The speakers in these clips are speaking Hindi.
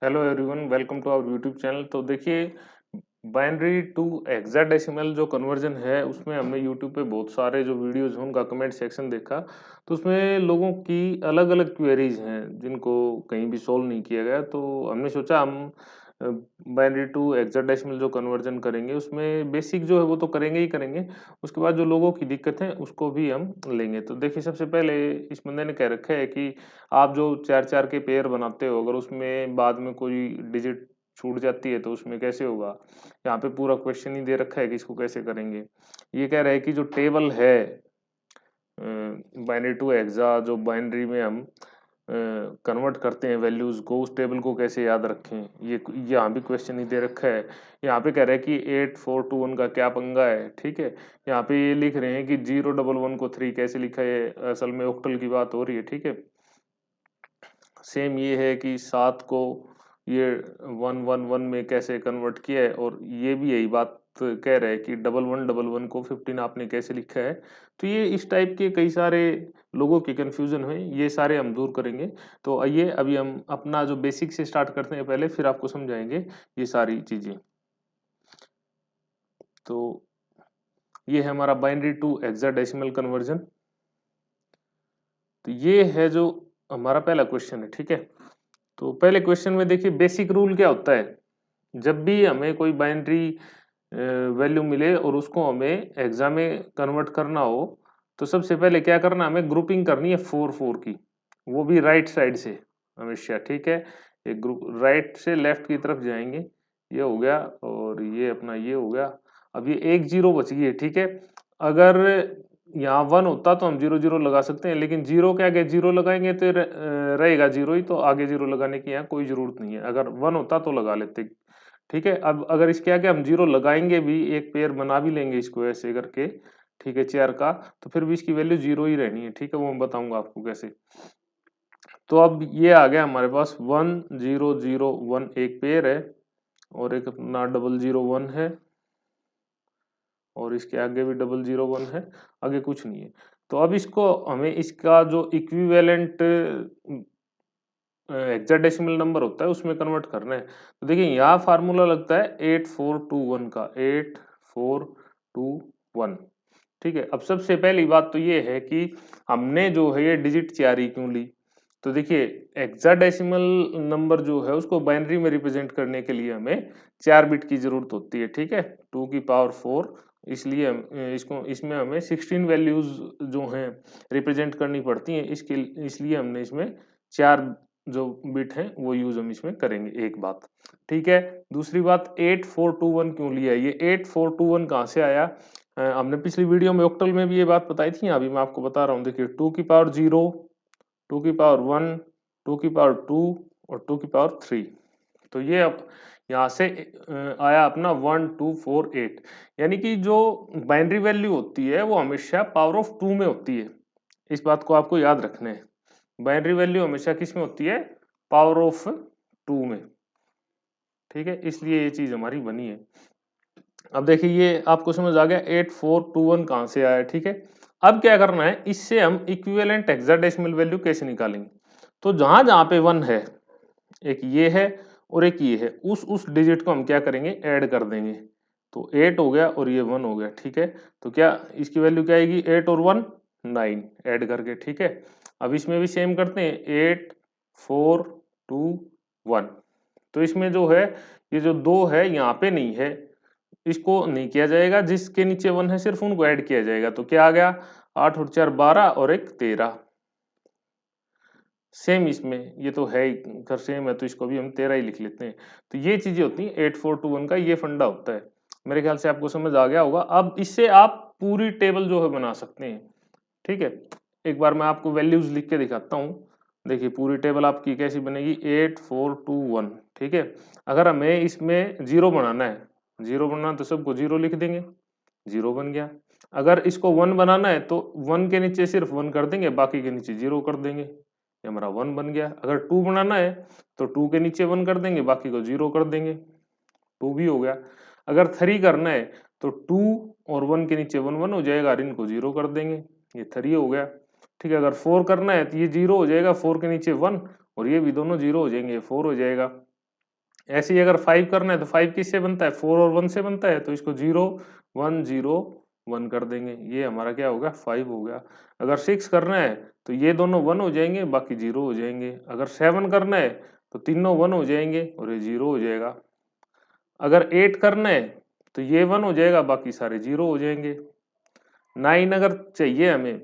Hello everyone, welcome to our YouTube channel. तो देखिए, बाइनरी टू हेक्साडेसिमल जो कन्वर्जन है उसमें हमने यूट्यूब पे बहुत सारे जो वीडियोस हैं उनका कमेंट सेक्शन देखा। तो उसमें लोगों की अलग अलग क्वेरीज हैं जिनको कहीं भी सॉल्व नहीं किया गया। तो हमने सोचा हम बाइनरी टू हेक्साडेसिमल जो कन्वर्जन करेंगे उसमें बेसिक जो है वो तो करेंगे ही करेंगे। उसके बाद जो लोगों की दिक्कत है उसको भी हम लेंगे। तो देखिए, सबसे पहले इस बंदे ने कह रखा है कि आप जो 4-4 के पेयर बनाते हो, अगर उसमें बाद में कोई डिजिट छूट जाती है तो उसमें कैसे होगा? यहाँ पे पूरा क्वेश्चन ही दे रखा है कि इसको कैसे करेंगे। ये कह रहा है कि जो टेबल है बाइनरी टू हेक्सा, जो बाइनरी में हम कन्वर्ट करते हैं वैल्यूज को, उस टेबल को कैसे याद रखें। ये यहाँ भी क्वेश्चन ही दे रखा है। यहाँ पे कह रहा है कि 8421 का क्या पंगा है। ठीक है, यहाँ पे ये लिख रहे हैं कि 011 को 3 कैसे लिखा है। असल में ऑक्टल की बात हो रही है। ठीक है, सेम ये है कि 7 को ये 111 में कैसे कन्वर्ट किया है, और ये भी यही बात कह रहा है कि 1111 को 15 आपने कैसे लिखा है। तो ये इस टाइप के कई सारे लोगों के कंफ्यूजन है, ये सारे हम दूर करेंगे। तो आइए अभी हम अपना जो बेसिक से स्टार्ट करते हैं पहले, फिर आपको समझाएंगे ये सारी चीजें। तो ये है हमारा बाइनरी टू हेक्साडेसिमल कन्वर्जन। तो ये है जो हमारा पहला क्वेश्चन है। ठीक है, तो पहले क्वेश्चन में देखिए बेसिक रूल क्या होता है। जब भी हमें कोई बाइनरी वैल्यू मिले और उसको हमें हेक्सा में कन्वर्ट करना हो, तो सबसे पहले क्या करना, हमें ग्रुपिंग करनी है 4 4 की, वो भी राइट साइड से हमेशा। ठीक है, एक ग्रुप राइट से लेफ्ट की तरफ जाएंगे। ये हो गया, और ये अपना ये हो गया। अब ये एक जीरो बच गई है। ठीक है, अगर यहाँ 1 होता तो हम 0 0 लगा सकते हैं, लेकिन जीरो के आगे जीरो लगाएंगे तो रहेगा जीरो ही, तो आगे जीरो लगाने की यहाँ कोई जरूरत नहीं है। अगर 1 होता तो लगा लेते। ठीक है, अब अगर इसके आगे हम जीरो लगाएंगे भी, एक पेयर बना भी लेंगे इसको ऐसे करके, ठीक है, चेयर का, तो फिर भी इसकी वैल्यू जीरो ही रहनी है। ठीक है, वो मैं बताऊंगा आपको कैसे। तो अब ये आ गया हमारे पास 1001 एक पेयर है, और एक अपना 001 है, और इसके आगे भी 001 है, आगे कुछ नहीं है। तो अब इसको हमें इसका जो इक्विवेलेंट हेक्साडेसिमल नंबर होता है उसमें कन्वर्ट करना है। तो देखिए यहाँ फार्मूला लगता है 8421 का, 8421। ठीक है, अब सबसे पहली बात तो ये है कि हमने जो है ये डिजिट 4 ही क्यों ली। तो देखिए, हेक्साडेसिमल नंबर जो है उसको बाइनरी में रिप्रेजेंट करने के लिए हमें 4 बिट की जरूरत होती है। ठीक है, 2 की पावर 4, इसलिए इसको इसमें हमें 16 वैल्यूज जो हैं रिप्रेजेंट करनी पड़ती हैं। इसके इसलिए हमने इसमें 4 जो बिट हैं वो यूज हम इसमें करेंगे। एक बात। ठीक है, दूसरी बात, 8421 क्यों लिया। ये 8421 कहाँ से आया? हमने पिछली वीडियो में ऑक्टल में भी ये बात बताई थी, अभी मैं आपको बता रहा हूँ। देखिए, 2 की पावर 0, 2 की पावर 1, 2 की पावर 2, और 2 की पावर 3। तो ये अब यहाँ से आया अपना 1248। यानी कि जो बाइनरी वैल्यू होती है वो हमेशा पावर ऑफ 2 में होती है। इस बात को आपको याद रखना है। बाइनरी वैल्यू हमेशा किस में होती है? पावर ऑफ 2 में। ठीक है, इसलिए ये चीज हमारी बनी है। अब देखिए, ये आपको समझ आ गया 8421 कहाँ से आया। ठीक है, अब क्या करना है, इससे हम इक्विवेलेंट हेक्साडेसिमल वैल्यू कैसे निकालेंगे। तो जहां जहां पे 1 है, एक ये है और एक ये है, उस डिजिट को हम क्या करेंगे, ऐड कर देंगे। तो 8 हो गया और ये 1 हो गया। ठीक है, तो क्या इसकी वैल्यू क्या आएगी, 8 और 1 9 ऐड करके। ठीक है, अब इसमें भी सेम करते हैं, 8 4 2 1। तो इसमें जो है, ये जो दो है यहाँ पे नहीं है, इसको नहीं किया जाएगा। जिसके नीचे 1 है सिर्फ उनको ऐड किया जाएगा। तो क्या आ गया, 8 और 4 12 और एक 13। सेम इसमें ये तो है ही, अगर सेम है तो इसको भी हम 13 ही लिख लेते हैं। तो ये चीजें होती हैं 8421 का, ये फंडा होता है। मेरे ख्याल से आपको समझ आ गया होगा। अब इससे आप पूरी टेबल जो है बना सकते हैं। ठीक है, एक बार मैं आपको वैल्यूज लिख के दिखाता हूँ। देखिए, पूरी टेबल आपकी कैसी बनेगी, 8421। ठीक है, अगर हमें इसमें जीरो बनाना है, जीरो बनाना तो सबको जीरो लिख देंगे, जीरो बन गया। अगर इसको 1 बनाना है तो 1 के नीचे सिर्फ 1 कर देंगे, बाकी के नीचे जीरो कर देंगे, ये हमारा 1 बन गया। अगर 2 बनाना है तो 2 के नीचे 1 कर देंगे, बाकी को जीरो कर देंगे, 2 भी हो गया। अगर 3 करना है तो 2 और 1 के नीचे 1 1 हो जाएगा, और इनको जीरो कर देंगे, ये 3 हो गया। ठीक है, अगर 4 करना है तो ये जीरो हो जाएगा, 4 के नीचे 1, और ये भी दोनों जीरो हो जाएंगे, 4 हो जाएगा। ऐसे ही अगर 5 करना है तो 5 किससे बनता है, 4 और 1 से बनता है, तो इसको 0 1 0 1 कर देंगे, ये हमारा क्या हो गया 5 हो गया। अगर 6 करना है तो ये दोनों 1 हो जाएंगे, बाकी 0 हो जाएंगे। अगर 7 करना है तो तीनों 1 हो जाएंगे और ये 0 हो जाएगा। अगर 8 करना है तो ये 1 हो जाएगा, बाकी सारे 0 हो जाएंगे। 9 अगर चाहिए हमें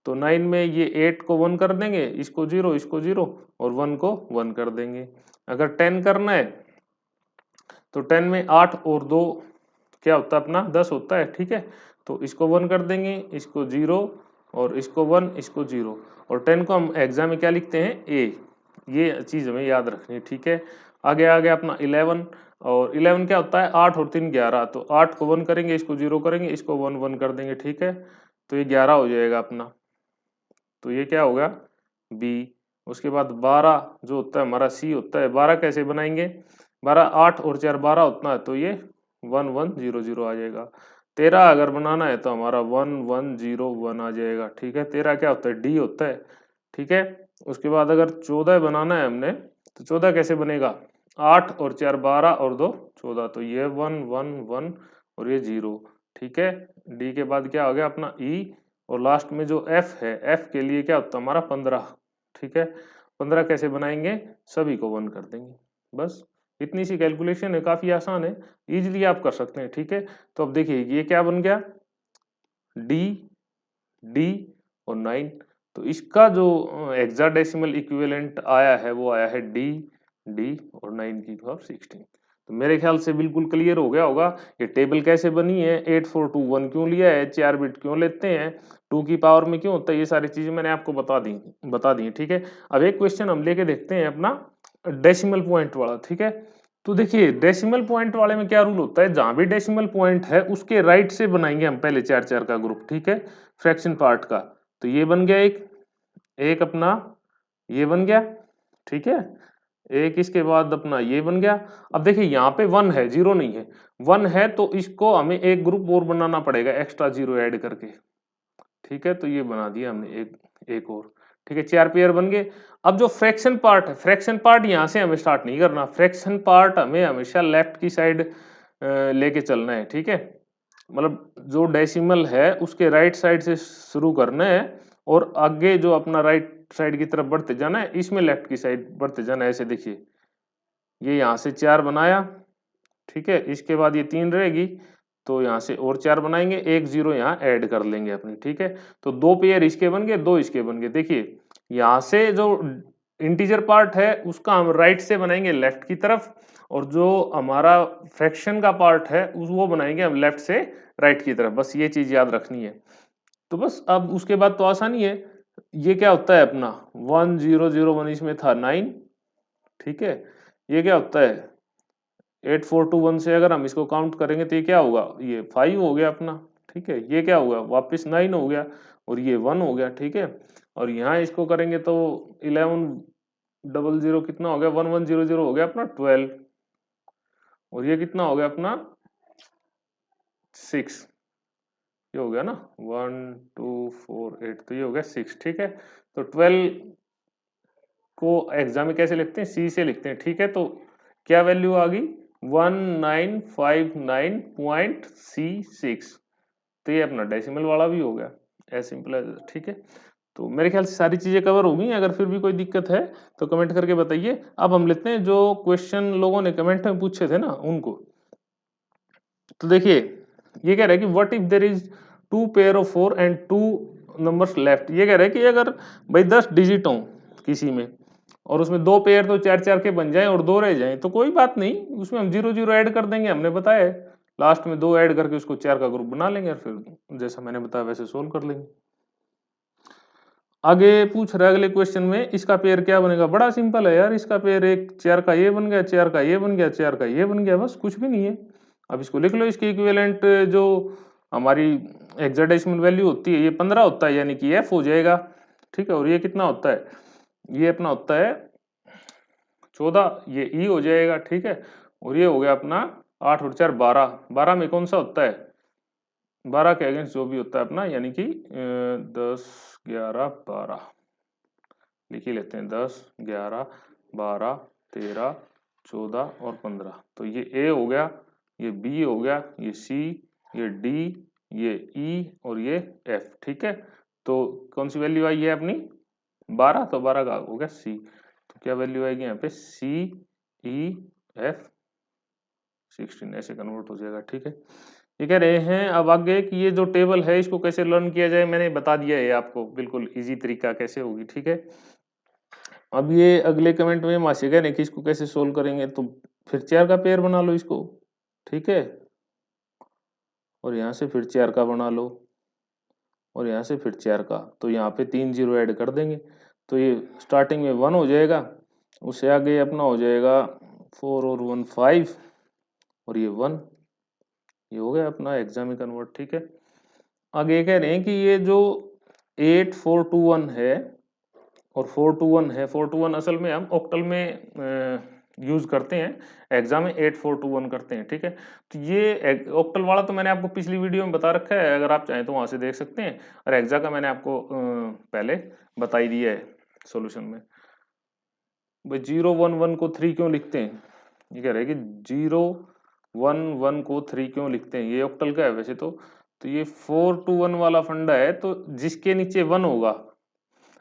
तो 9 में ये 8 को 1 कर देंगे, इसको 0 इसको 0 और 1 को 1 कर देंगे। अगर 10 करना है तो 10 में 8 और 2 क्या होता है अपना 10 होता है, ठीक है। तो इसको 1 कर देंगे, इसको 0 और इसको 1 इसको 0 और 10 को हम एग्जाम में क्या लिखते हैं ए, ये चीज़ हमें याद रखनी है, ठीक है। आगे आ गया अपना 11 और 11 क्या होता है 8 और 3 11, तो 8 को 1 करेंगे, इसको 0 करेंगे, इसको 1 1 कर देंगे, ठीक है। तो ये 11 हो जाएगा अपना, तो ये क्या होगा बी। उसके बाद 12 जो होता है हमारा सी होता है। 12 कैसे बनाएंगे, 12 8 और 4 12 होता है, तो ये 1 1 0 0 आ जाएगा। 13 अगर बनाना है तो हमारा 1 1 0 1 आ जाएगा, ठीक है। 13 क्या होता है डी होता है, ठीक है। उसके बाद अगर 14 बनाना है हमने तो 14 कैसे बनेगा, 8 और 4 12 और 2 14, तो ये 1 1 1 और ये 0, ठीक है। डी के बाद क्या आ गया अपना ई और लास्ट में जो एफ है, एफ के लिए क्या होता है हमारा 15, ठीक है। 15 कैसे बनाएंगे, सभी को 1 कर देंगे, बस इतनी सी कैलकुलेशन है, काफी आसान है, इजीली आप कर सकते हैं, ठीक है। तो अब देखिए ये क्या बन गया डी डी और 9, तो इसका जो हेक्साडेसिमल इक्विवेलेंट आया है वो आया है डी डी और 9 की पावर 16। तो मेरे ख्याल से बिल्कुल क्लियर हो गया होगा ये टेबल कैसे बनी है, 8421 क्यों लिया है, 4 बिट क्यों लेते हैं, 2 की पावर में क्यों होता है, ये सारी चीजें मैंने आपको बता दी ठीक है। अब एक क्वेश्चन हम लेके देखते हैं अपना डेसिमल पॉइंट वाला, ठीक है। तो देखिए डेसिमल पॉइंट वाले में क्या रूल होता है, जहां भी डेसिमल पॉइंट है उसके राइट से बनाएंगे हम पहले 4 4 का ग्रुप, ठीक है, फ्रैक्शन पार्ट का। तो ये बन गया एक, एक अपना ये बन गया, ठीक है, एक इसके बाद अपना ये बन गया। अब देखिए यहाँ पे 1 है, 0 नहीं है, 1 है तो इसको हमें एक ग्रुप और बनाना पड़ेगा एक्स्ट्रा 0 ऐड करके, ठीक है। तो ये बना दिया हमने एक और, ठीक है, 4 पेयर बन गए। अब जो फ्रैक्शन पार्ट है, फ्रैक्शन पार्ट यहाँ से हमें स्टार्ट नहीं करना, फ्रैक्शन पार्ट हमें हमेशा लेफ्ट की साइड लेके चलना है, ठीक है। मतलब जो डेसिमल है उसके राइट साइड से शुरू करना है और आगे जो अपना राइट साइड की तरफ बढ़ते जाना है, इसमें लेफ्ट की साइड बढ़ते जाना है। ऐसे देखिए ये यहाँ से 4 बनाया, ठीक है, इसके बाद ये 3 रहेगी, तो यहाँ से और 4 बनाएंगे, एक 0 यहाँ ऐड कर लेंगे अपनी, ठीक है। तो 2 पेयर इसके बन गए, 2 इसके बन गए। देखिए यहाँ से जो इंटीजर पार्ट है उसका हम राइट से बनाएंगे लेफ्ट की तरफ, और जो हमारा फ्रैक्शन का पार्ट है वो बनाएंगे हम लेफ्ट से राइट की तरफ, बस ये चीज याद रखनी है। तो बस अब उसके बाद तो आसानी है, ये क्या होता है अपना 1 0 0 1, इसमें था 9, ठीक है। ये क्या होता है 8 4 2 1 से अगर हम इसको काउंट करेंगे तो ये क्या होगा, ये 5 हो गया अपना, ठीक है। ये क्या होगा वापस 9 हो गया और ये 1 हो गया, ठीक है। और यहाँ इसको करेंगे तो 11 डबल 0 कितना हो गया 1 1 0 0 हो गया अपना 12, और ये कितना हो गया अपना 6, ये हो गया ना 1 2 4 8, तो ये हो गया 6, ठीक है। तो 12 को एग्जाम में कैसे लिखते हैं, सी से लिखते हैं, ठीक है। तो क्या वैल्यू आ गई 1959.C6, तो ये अपना डेसिमल वाला भी हो गया, एज सिंपल एज, ठीक है। तो मेरे ख्याल से सारी चीजें कवर हो गई, अगर फिर भी कोई दिक्कत है तो कमेंट करके बताइए। अब हम लेते हैं जो क्वेश्चन लोगों ने कमेंट में पूछे थे ना उनको। तो देखिए ये कह रहा है कि what if there is 2 pair of 4 and 2 numbers left. ये कह रहा है कि अगर भाई 10 डिजिट हो किसी में और उसमें 2 पेयर तो 4 4 के बन जाए और 2 रह जाए तो कोई बात नहीं, उसमें हम 0 0 ऐड कर देंगे, हमने बताया है लास्ट में 2 ऐड करके उसको 4 का ग्रुप बना लेंगे और फिर जैसा मैंने बताया वैसे सोल्व कर लेंगे। आगे पूछ रहा है अगले क्वेश्चन में इसका पेयर क्या बनेगा, बड़ा सिंपल है यार, इसका पेयर एक 4 का ये बन गया, 4 का ये बन गया, 4 का ये बन गया, बस कुछ भी नहीं है। अब इसको लिख लो, इसके इक्विवेलेंट जो हमारी हेक्साडेसिमल वैल्यू होती है ये 15 होता है, यानी कि एफ हो जाएगा, ठीक है। और ये कितना होता है, ये अपना होता है 14, ये ई हो जाएगा, ठीक है। और ये हो गया अपना 8 और 4 12, 12 में कौन सा होता है 12 के अगेंस्ट जो भी होता है अपना, यानी कि 10 11 12 लिख ही लेते हैं, 10 11 12 13 14 और 15। तो ये ए हो गया, ये बी हो गया, ये सी, ये डी, ये ई और ये एफ। ठीक है, तो कौन सी वैल्यू आई है अपनी 12, तो 12 का हो गया सी। तो क्या वैल्यू आएगी यहाँ पे सी ई एफ 16 ऐसे कन्वर्ट हो जाएगा। ठीक है, ये कह रहे हैं अब आगे कि ये जो टेबल है इसको कैसे लर्न किया जाए, मैंने बता दिया है आपको बिल्कुल इजी तरीका कैसे होगी। ठीक है, अब ये अगले कमेंट में मासी कह रहे हैं कि इसको कैसे सोल्व करेंगे, तो फिर 4 का पेयर बना लो इसको। ठीक है, और यहाँ से फिर 4 का बना लो और यहाँ से फिर 4 का, तो यहाँ पे 3 जीरो ऐड कर देंगे तो ये स्टार्टिंग में 1 हो जाएगा, उससे आगे अपना हो जाएगा 4 और 1 5 और ये 1, ये हो गया अपना हेक्सा में कन्वर्ट। ठीक है, आगे ये कह रहे हैं कि ये जो 8 4 2 1 है और 4 2 1 है, 4 2 1 असल में हम ऑक्टल में यूज करते हैं, एग्जाम में 8 4 2 1 करते हैं। ठीक है, तो ये ऑक्टल वाला तो मैंने आपको पिछली वीडियो में बता रखा है, अगर आप चाहें तो वहां से देख सकते हैं, और एग्जा का मैंने आपको पहले बता ही दिया है सॉल्यूशन में। भाई 0 1 1 को 3 क्यों लिखते हैं, ये कह रहे हैं कि 0 1 1 को 3 क्यों लिखते हैं, ये ऑक्टल का है वैसे तो ये 4 2 1 वाला फंडा है, तो जिसके नीचे 1 होगा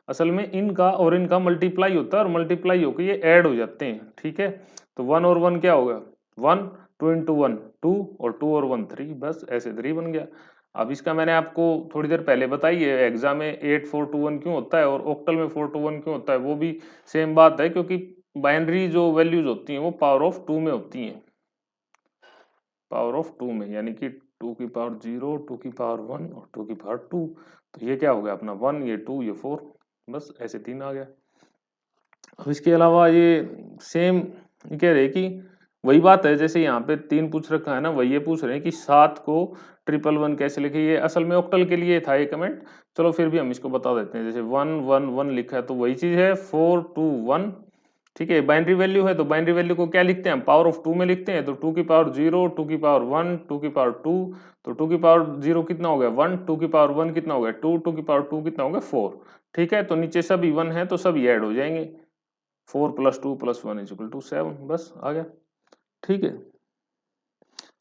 असल में इनका और इनका मल्टीप्लाई होता है और मल्टीप्लाई होकर ये ऐड हो जाते हैं। ठीक है, तो 1 और 1 क्या होगा 1, 2 इंटू 1 2 और 2 और 1 3, बस ऐसे 3 बन गया। अब इसका मैंने आपको थोड़ी देर पहले बताई है, एग्जाम में 8 4 2 1 क्यों होता है और ऑक्टल में 4 2 1 क्यों होता है, वो भी सेम बात है, क्योंकि बाइनरी जो वैल्यूज होती हैं वो पावर ऑफ 2 में होती हैं, पावर ऑफ 2 में, यानी कि 2 की पावर 0, 2 की पावर 1 और 2 की पावर 2। तो ये क्या हो गया अपना 1, ये 2, ये 4, बस ऐसे 3 आ गया। अब इसके अलावा ये सेम कह रहे कि वही बात है, जैसे यहाँ पे 3 पूछ रखा है ना, वही ये पूछ रहे हैं कि 7 को 111 कैसे लिखे, ये असल में ऑक्टल के लिए था ये कमेंट, चलो फिर भी हम इसको बता देते हैं। जैसे 1 1 1 लिखा है तो वही चीज है 4 2 1। ठीक है, बाइनरी वैल्यू है तो बाइनरी वैल्यू को क्या लिखते हैं हम, पावर ऑफ 2 में लिखते हैं, तो 2 की पावर 0, 2 की पावर 1, 2 की पावर 2, तो 2 की पावर 0 कितना हो गया 1, 2 की पावर 1 कितना हो गया 2, 2 की पावर 2 कितना हो गया 4। ठीक है, तो नीचे सभी 1 है तो सभी ऐड हो जाएंगे, 4 + 2 + 1 = 7, बस आ गया। ठीक है,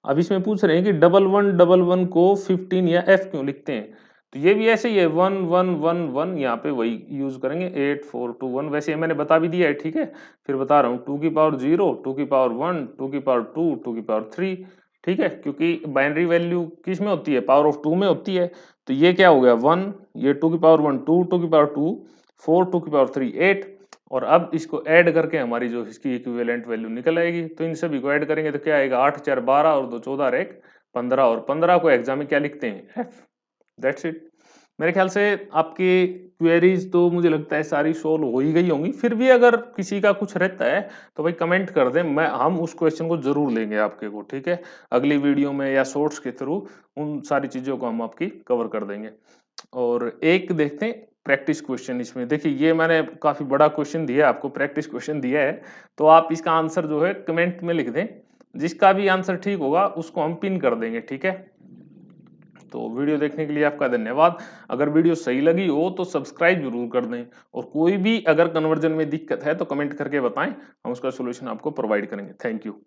अब इसमें पूछ रहे हैं कि 1 1 1 1 को 15 या f क्यों लिखते हैं, तो ये भी ऐसे ही है 1 1 1 1, यहाँ पे वही यूज करेंगे 8 4 2 1, वैसे मैंने बता भी दिया है। ठीक है, फिर बता रहा हूँ 2 की पावर 0, 2 की पावर 1, 2 की पावर 2, 2 की पावर 3। ठीक है, क्योंकि बाइनरी वैल्यू किस में होती है, पावर ऑफ 2 में होती है, तो ये क्या हो गया 1, ये 2 की पावर 1 2, 2 की पावर 2 4, 2 की पावर 3 8, और अब इसको ऐड करके हमारी जो इसकी इक्विवेलेंट वैल्यू निकल आएगी, तो इन सभी को ऐड करेंगे तो क्या आएगा 8 4 12 और 2 14 और 1 15, और 15 को एग्जाम में क्या लिखते हैं f। That's it. मेरे ख्याल से आपकी क्वेरीज तो मुझे लगता है सारी सोल्व हो ही गई होंगी, फिर भी अगर किसी का कुछ रहता है तो भाई कमेंट कर दें, हम उस क्वेश्चन को जरूर लेंगे आपके को। ठीक है, अगली वीडियो में या शॉर्ट्स के थ्रू उन सारी चीजों को हम आपकी कवर कर देंगे। और एक देखते हैं प्रैक्टिस क्वेश्चन, इसमें देखिए ये मैंने काफी बड़ा क्वेश्चन दिया है आपको, प्रैक्टिस क्वेश्चन दिया है, तो आप इसका आंसर जो है कमेंट में लिख दें, जिसका भी आंसर ठीक होगा उसको हम पिन कर देंगे। ठीक है, तो वीडियो देखने के लिए आपका धन्यवाद। अगर वीडियो सही लगी हो तो सब्सक्राइब जरूर कर दें, और कोई भी अगर कन्वर्जन में दिक्कत है तो कमेंट करके बताएं, हम उसका सोल्यूशन आपको प्रोवाइड करेंगे। Thank you.